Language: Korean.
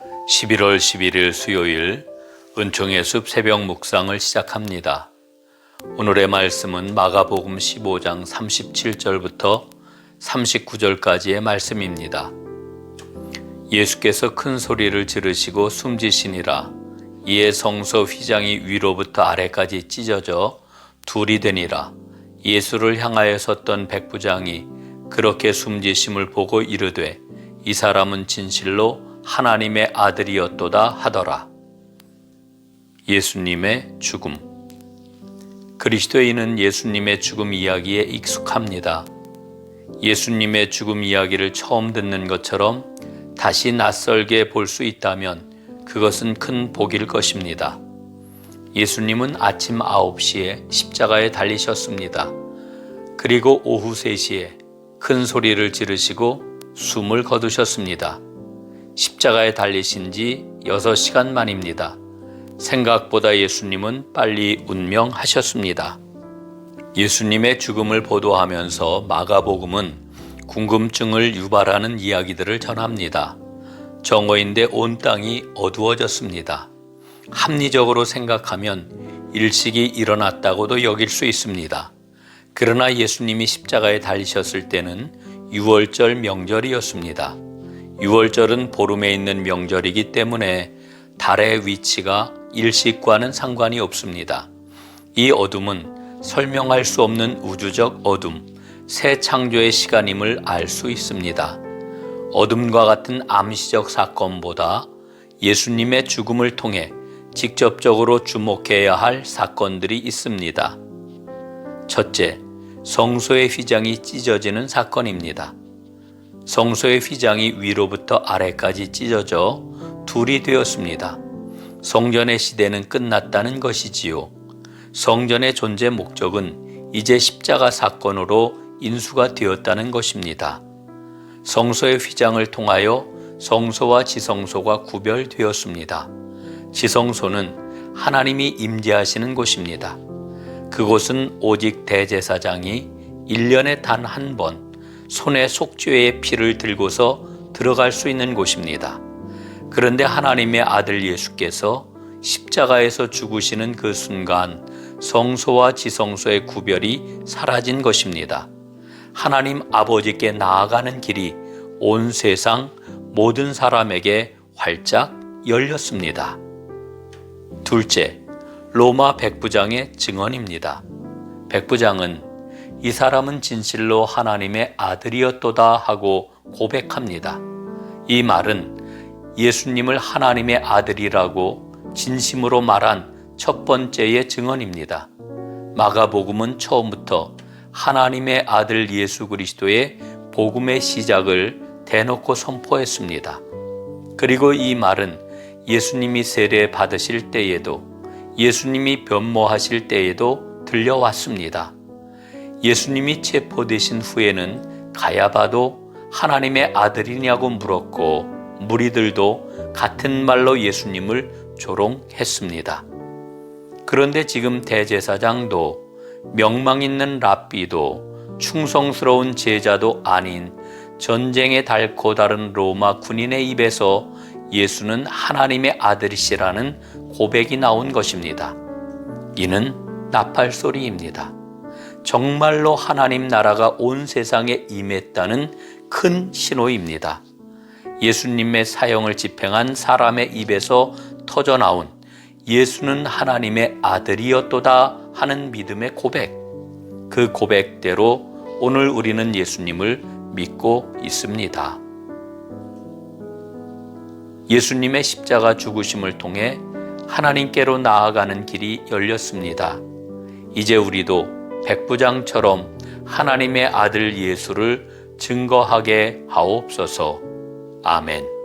11월 11일 수요일 은총의 숲 새벽 묵상을 시작합니다. 오늘의 말씀은 마가복음 15장 37절부터 39절까지의 말씀입니다. 예수께서 큰 소리를 지르시고 숨지시니라. 이에 성소 휘장이 위로부터 아래까지 찢어져 둘이 되니라. 예수를 향하여 섰던 백부장이 그렇게 숨지심을 보고 이르되 이 사람은 진실로 하나님의 아들이었도다 하더라. 예수님의 죽음. 그리스도인은 예수님의 죽음 이야기에 익숙합니다. 예수님의 죽음 이야기를 처음 듣는 것처럼 다시 낯설게 볼 수 있다면 그것은 큰 복일 것입니다. 예수님은 아침 9시에 십자가에 달리셨습니다. 그리고 오후 3시에 큰 소리를 지르시고 숨을 거두셨습니다. 십자가에 달리신 지 6시간 만입니다. 생각보다 예수님은 빨리 운명하셨습니다. 예수님의 죽음을 보도하면서 마가복음은 궁금증을 유발하는 이야기들을 전합니다. 정오인데 온 땅이 어두워졌습니다. 합리적으로 생각하면 일식이 일어났다고도 여길 수 있습니다. 그러나 예수님이 십자가에 달리셨을 때는 유월절 명절이었습니다. 유월절은 보름에 있는 명절이기 때문에 달의 위치가 일식과는 상관이 없습니다. 이 어둠은 설명할 수 없는 우주적 어둠, 새 창조의 시간임을 알 수 있습니다. 어둠과 같은 암시적 사건보다 예수님의 죽음을 통해 직접적으로 주목해야 할 사건들이 있습니다. 첫째, 성소의 휘장이 찢어지는 사건입니다. 성소의 휘장이 위로부터 아래까지 찢어져 둘이 되었습니다. 성전의 시대는 끝났다는 것이지요. 성전의 존재 목적은 이제 십자가 사건으로 인수가 되었다는 것입니다. 성소의 휘장을 통하여 성소와 지성소가 구별되었습니다. 지성소는 하나님이 임재하시는 곳입니다. 그곳은 오직 대제사장이 1년에 단 한 번 손에 속죄의 피를 들고서 들어갈 수 있는 곳입니다. 그런데 하나님의 아들 예수께서 십자가에서 죽으시는 그 순간 성소와 지성소의 구별이 사라진 것입니다. 하나님 아버지께 나아가는 길이 온 세상 모든 사람에게 활짝 열렸습니다. 둘째, 로마 백부장의 증언입니다. 백부장은 이 사람은 진실로 하나님의 아들이었도다 하고 고백합니다. 이 말은 예수님을 하나님의 아들이라고 진심으로 말한 첫 번째의 증언입니다. 마가복음은 처음부터 하나님의 아들 예수 그리스도의 복음의 시작을 대놓고 선포했습니다. 그리고 이 말은 예수님이 세례 받으실 때에도 예수님이 변모하실 때에도 들려왔습니다. 예수님이 체포되신 후에는 가야바도 하나님의 아들이냐고 물었고 무리들도 같은 말로 예수님을 조롱했습니다. 그런데 지금 대제사장도 명망 있는 랍비도 충성스러운 제자도 아닌 전쟁에 닳고 다른 로마 군인의 입에서 예수는 하나님의 아들이시라는 고백이 나온 것입니다. 이는 나팔소리입니다. 정말로 하나님 나라가 온 세상에 임했다는 큰 신호입니다. 예수님의 사형을 집행한 사람의 입에서 터져나온 예수는 하나님의 아들이었도다 하는 믿음의 고백. 그 고백대로 오늘 우리는 예수님을 믿고 있습니다. 예수님의 십자가 죽으심을 통해 하나님께로 나아가는 길이 열렸습니다. 이제 우리도 백부장처럼 하나님의 아들 예수를 증거하게 하옵소서. 아멘.